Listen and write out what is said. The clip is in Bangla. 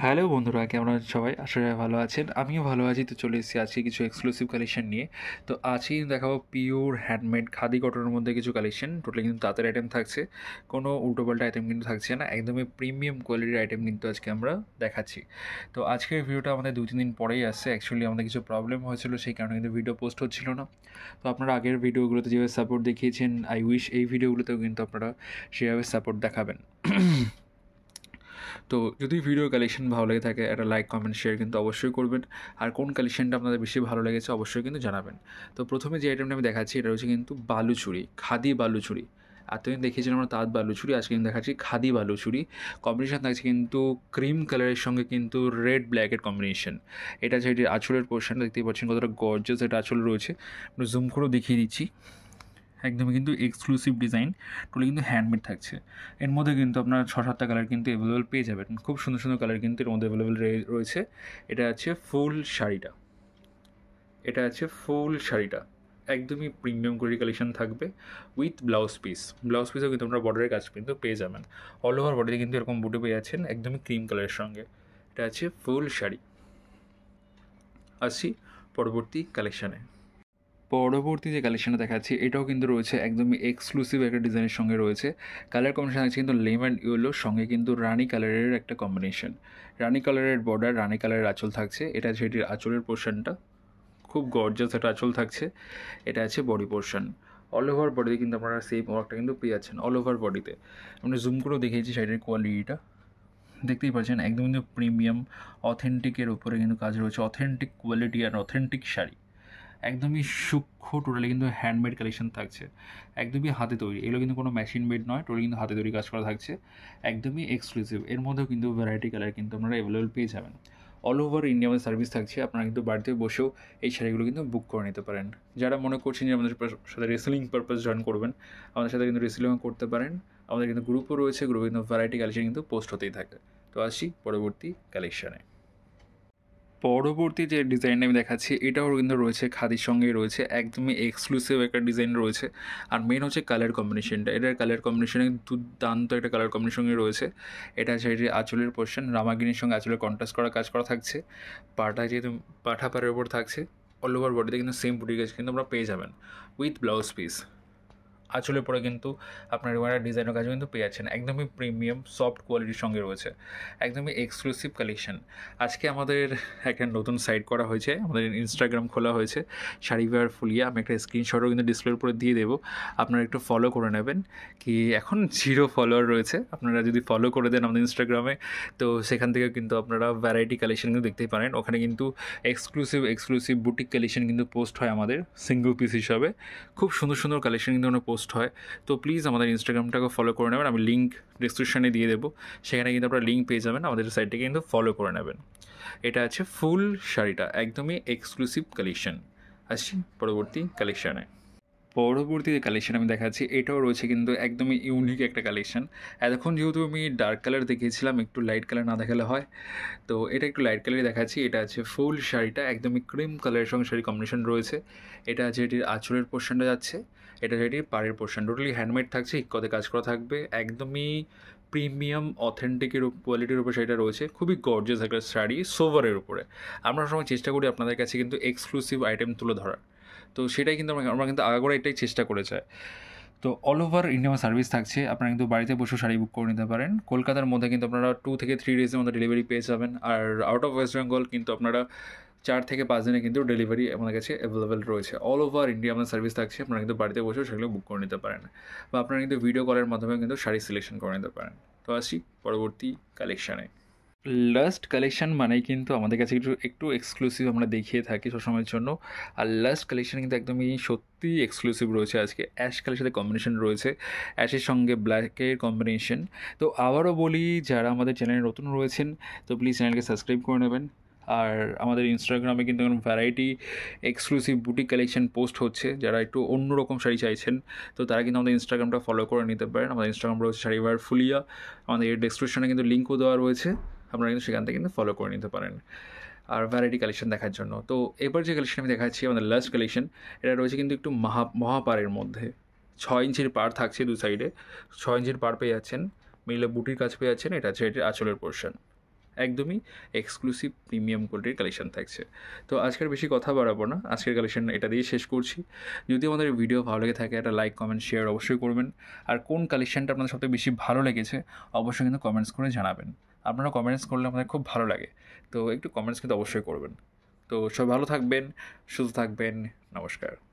হ্যালো বন্ধুরা, কেমন আছেন সবাই? আশা করি ভালো আছেন। আমিও ভালো আছি। তো চলে এসেছি আজকে কিছু এক্সক্লুসিভ কালেকশন নিয়ে। তো আজকেই দেখাবো পিওর হ্যান্ডমেড খাদি কটনের মধ্যে কিছু কালেকশন। টোটালি কিন্তু তাঁতের আইটেম থাকছে। কোনো উল্টোপাল্টা আইটেম কিন্তু থাকছে না। একদমই প্রিমিয়াম কোয়ালিটির আইটেম কিন্তু আজকে আমরা দেখাচ্ছি। তো আজকের ভিডিওটা আমাদের 2-3 দিন পরেই আসছে। অ্যাকচুয়ালি আমাদের কিছু প্রবলেম হয়েছিল, সেই কারণে কিন্তু ভিডিও পোস্ট হচ্ছিল না। তো আপনারা আগের ভিডিওগুলোতে যেভাবে সাপোর্ট দেখিয়েছেন, আই উইশ এই ভিডিওগুলোতেও কিন্তু আপনারা সেভাবে সাপোর্ট দেখাবেন। তো যদি ভিডিও কালেকশন ভালো লেগে থাকে একটা লাইক কমেন্ট শেয়ার কিন্তু অবশ্যই করবেন। আর কোন কালেকশনটা আপনাদের বেশি ভালো লেগেছে অবশ্যই কিন্তু জানাবেন। তো প্রথমে যে আইটেমটা আমি দেখাচ্ছি এটা হচ্ছে কিন্তু বালুচুরি, খাদি বালুচুরি। এতদিন দেখিয়েছিলাম আমরা তাঁত বালুচুরি, আজকে কিন্তু দেখাচ্ছি খাদি বালুচুরি। কম্বিনেশন থাকছে কিন্তু ক্রিম কালারের সঙ্গে কিন্তু রেড ব্ল্যাকের কম্বিনেশন। এটা যে এটির আঁচলের পোর্শনটা দেখতেই পাচ্ছেন কতটা গর্জাস এটা আঁচল রয়েছে। আমরা জুম করেও দেখিয়ে দিচ্ছি। একদমই কিন্তু এক্সক্লুসিভ ডিজাইন, টোটালি কিন্তু হ্যান্ডমেড থাকছে। এর মধ্যে কিন্তু আপনার 6-7টা কালার কিন্তু অ্যাভেলেবেল পেয়ে যাবেন। খুব সুন্দর সুন্দর কালার কিন্তু এর মধ্যে অ্যাভেলেবেল রয়েছে। এটা আছে ফুল শাড়িটা, এটা আছে ফুল শাড়িটা একদমই প্রিমিয়াম কোয়ালিটি কালেকশন থাকবে উইথ ব্লাউজ পিস। ব্লাউজ পিসও কিন্তু আপনারা বর্ডারের কাজ কিন্তু পেয়ে যাবেন। অল ওভার বডিতে কিন্তু এরকম বুটে পেয়ে যাচ্ছেন একদমই ক্রিম কালারের সঙ্গে। এটা আছে ফুল শাড়ি। আসছি পরবর্তী কালেকশানে। পরবর্তী যে কালেকশানটা দেখাচ্ছি এটাও কিন্তু রয়েছে একদমই এক্সক্লুসিভ একটা ডিজাইনের সঙ্গে রয়েছে। কালার কম্বিনেশন আছে কিন্তু লেমন ইয়েলোর সঙ্গে কিন্তু রানি কালারের একটা কম্বিনেশন। রানি কালারের বর্ডার, রানি কালারের আঁচল থাকছে। এটা সেটির আঁচলের পোর্শনটা খুব গর্জাস একটা আঁচল থাকছে। এটা আছে বডি পোর্শন। অল ওভার বডিতে কিন্তু আপনারা সেম ওয়ার্কটা কিন্তু পেয়ে যাচ্ছেন অল ওভার বডিতে। আমরা জুম করেও দেখিয়েছি শাড়ির কোয়ালিটিটা, দেখতেই পাচ্ছেন একদম কিন্তু প্রিমিয়াম অথেন্টিকের উপরে কিন্তু কাজ রয়েছে। অথেন্টিক কোয়ালিটি আর অথেন্টিক শাড়ি, একদমই সূক্ষ্ম, টোটালি কিন্তু হ্যান্ডমেড কালেকশন থাকছে। একদমই হাতে তৈরি, এগুলো কিন্তু কোনো মেশিন মেড নয়, টোটালি কিন্তু হাতে তৈরি কাজ করা থাকছে। একদমই এক্সক্লুসিভ। এর মধ্যেও কিন্তু ভ্যারাইটি কালার কিন্তু আপনারা অ্যাভেলেবেল পেয়ে যাবেন। অল ওভার ইন্ডিয়া আমাদের সার্ভিস থাকছে। আপনারা কিন্তু বাড়িতে বসেও এই শাড়িগুলো কিন্তু বুক করে নিতে পারেন। যারা মনে করছেন যে আমাদের সাথে রেসেলিং পারপাস জয়েন করবেন, আমাদের সাথে কিন্তু রেসেলিংও করতে পারেন। আমাদের কিন্তু গ্রুপও রয়েছে, গ্রুপে কিন্তু ভ্যারাইটি কালেকশন কিন্তু পোস্ট হতেই থাকে। তো আসি পরবর্তী কালেকশানে। পরবর্তী যে ডিজাইনটা আমি দেখাচ্ছি এটাও কিন্তু রয়েছে খাদির সঙ্গেই রয়েছে, একদমই এক্সক্লুসিভ একটা ডিজাইন রয়েছে। আর মেন হচ্ছে কালার কম্বিনেশনটা, এটার কালার কম্বিনেশনে দুর্দান্ত একটা কালার কম্বিনেশনে রয়েছে। এটা হচ্ছে এটির আঁচলের পোর্শন, রামাগিনীর সঙ্গে আঁচলের কন্ট্রাস্ট করা কাজ করা থাকছে। পাটা যেহেতু পাঠা পাড়ের ওপর থাকছে, অল ওভার বডিতে কিন্তু সেম বুটি কাজ কিন্তু আমরা পেয়ে যাবেন উইথ ব্লাউজ পিস। আঁচলের পরে কিন্তু আপনার এবার ডিজাইনের কাজও কিন্তু পেয়ে যাচ্ছেন। একদমই প্রিমিয়াম সফট কোয়ালিটির সঙ্গে রয়েছে, একদমই এক্সক্লুসিভ কালেকশন। আজকে আমাদের একটা নতুন সাইট করা হয়েছে, আমাদের ইনস্টাগ্রাম খোলা হয়েছে শাড়ি ওয়্যার ফুলিয়া। আমি একটা স্ক্রিনশটও কিন্তু ডিসপ্লের উপরে দিয়ে দেবো, আপনারা একটু ফলো করে নেবেন। কি এখন 0 ফলোয়ার রয়েছে, আপনারা যদি ফলো করে দেন আমাদের ইনস্টাগ্রামে, তো সেখান থেকে কিন্তু আপনারা ভ্যারাইটি কালেকশন কিন্তু দেখতেই পারেন। ওখানে কিন্তু এক্সক্লুসিভ বুটিক কালেকশন কিন্তু পোস্ট হয় আমাদের সিঙ্গল পিস হিসাবে। খুব সুন্দর সুন্দর কালেকশন কিন্তু পোস্ট হয়। তো প্লিজ আমাদের ইনস্টাগ্রামটাকে ফলো করে নেবেন, আমি লিঙ্ক ডিসক্রিপশানে দিয়ে দেবো, সেখানে কিন্তু আপনারা লিঙ্ক পেয়ে যাবেন, আমাদের সাইটটিকে কিন্তু ফলো করে নেবেন। এটা আছে ফুল শাড়িটা, একদমই এক্সক্লুসিভ কালেকশন। আসছি পরবর্তী কালেকশানে। পরবর্তী যে কালেকশন আমি দেখাচ্ছি এটাও রয়েছে কিন্তু একদমই ইউনিক একটা কালেকশন। এতক্ষণ যেহেতু আমি ডার্ক কালার দেখিয়েছিলাম, একটু লাইট কালার না দেখালে হয়, তো এটা একটু লাইট কালারই দেখাচ্ছি। এটা আছে ফুল শাড়িটা, একদমই ক্রিম কালারের সঙ্গে শাড়ি কম্বিনেশন রয়েছে। এটা আছে এটির আঁচলের পোর্শনটা যাচ্ছে, এটা এটির পাড়ের পোর্শন, টোটালি হ্যান্ডমেড থাকছে, ইক্কতে কাজ করা থাকবে। একদমই প্রিমিয়াম অথেন্টিকের কোয়ালিটির উপরে শাড়িটা রয়েছে। খুবই গর্জিয়াস একটা শাড়ি সোভারের উপরে। আমরা সময় চেষ্টা করি আপনাদের কাছে কিন্তু এক্সক্লুসিভ আইটেম তুলে ধরার, তো সেটাই কিন্তু আমরা কিন্তু আগাগোড়া এটাই চেষ্টা করে যাই। তো অল ওভার ইন্ডিয়া আমার সার্ভিস থাকছে, আপনারা কিন্তু বাড়িতে বসেও শাড়ি বুক করে নিতে পারেন। কলকাতার মধ্যে কিন্তু আপনারা 2 থেকে 3 ডেজের মধ্যে ডেলিভারি পেয়ে যাবেন। আর আউট অফ ওয়েস্ট বেঙ্গল কিন্তু আপনারা 4 থেকে 5 দিনে কিন্তু ডেলিভারি আমাদের কাছে অ্যাভেলেবেল রয়েছে। অল ওভার ইন্ডিয়া আমাদের সার্ভিস থাকছে, আপনারা কিন্তু বাড়িতে বসেও সেগুলো বুক করে নিতে পারেন, বা আপনারা কিন্তু ভিডিও কলের মাধ্যমে কিন্তু শাড়ি সিলেকশন করে নিতে পারেন। তো আসি পরবর্তী কালেকশানে। লাস্ট কালেকশান মানেই কিন্তু আমাদের কাছে একটু এক্সক্লুসিভ আমরা দেখিয়ে থাকি সবসময়ের জন্য। আর লাস্ট কালেকশান কিন্তু একদমই সত্যিই এক্সক্লুসিভ রয়েছে আজকে। অ্যাশ কালারের সাথে কম্বিনেশন রয়েছে, অ্যাশের সঙ্গে ব্ল্যাকের কম্বিনেশন। তো আবারও বলি, যারা আমাদের চ্যানেলে নতুন রয়েছেন তো প্লিজ চ্যানেলকে সাবস্ক্রাইব করে নেবেন। আর আমাদের ইনস্টাগ্রামে কিন্তু এখন variety exclusive boutique collection post হচ্ছে। যারা একটু অন্যরকম শাড়ি চাইছেন তো তারা কিন্তু আমাদের ইনস্টাগ্রামটা ফলো করে নিতে পারেন। আমাদের ইনস্টাগ্রাম রয়েছে শাড়ি ওয়্যার ফুলিয়া, আমাদের ডেসক্রিপশনে কিন্তু লিঙ্কও দেওয়া রয়েছে, আপনারা কিন্তু সেখান থেকে কিন্তু ফলো করে নিতে পারেন আর ভ্যারাইটি কালেকশন দেখার জন্য। তো এবার যে কালেকশন আমি দেখাচ্ছি আমাদের লাস্ট কালেকশন, এটা রয়েছে কিন্তু একটু মহাপাড়ের মধ্যে। 6 ইঞ্চির পাড় থাকছে দু সাইডে, 6 ইঞ্চির পাড় পেয়ে যাচ্ছেন, মিলে বুটির কাজ পেয়ে যাচ্ছেন। এটা হচ্ছে এটির আঁচলের পোর্শন, একদমই এক্সক্লুসিভ প্রিমিয়াম কোয়ালিটির কালেকশন থাকছে। তো আজকের বেশি কথা বাড়াবো না, আজকের কালেকশন এটা দিয়ে শেষ করছি। যদি আমাদের ভিডিও ভালো লেগে থাকে একটা লাইক কমেন্ট শেয়ার অবশ্যই করবেন। আর কোন কালেকশনটা আপনাদের সবথেকে বেশি ভালো লেগেছে অবশ্যই কিন্তু কমেন্টস করে জানাবেন। আপনারা কমেন্টস করলে আমাদের খুব ভালো লাগে, তো একটু কমেন্টস কিন্তু অবশ্যই করবেন। তো সবাই ভালো থাকবেন, সুস্থ থাকবেন। নমস্কার।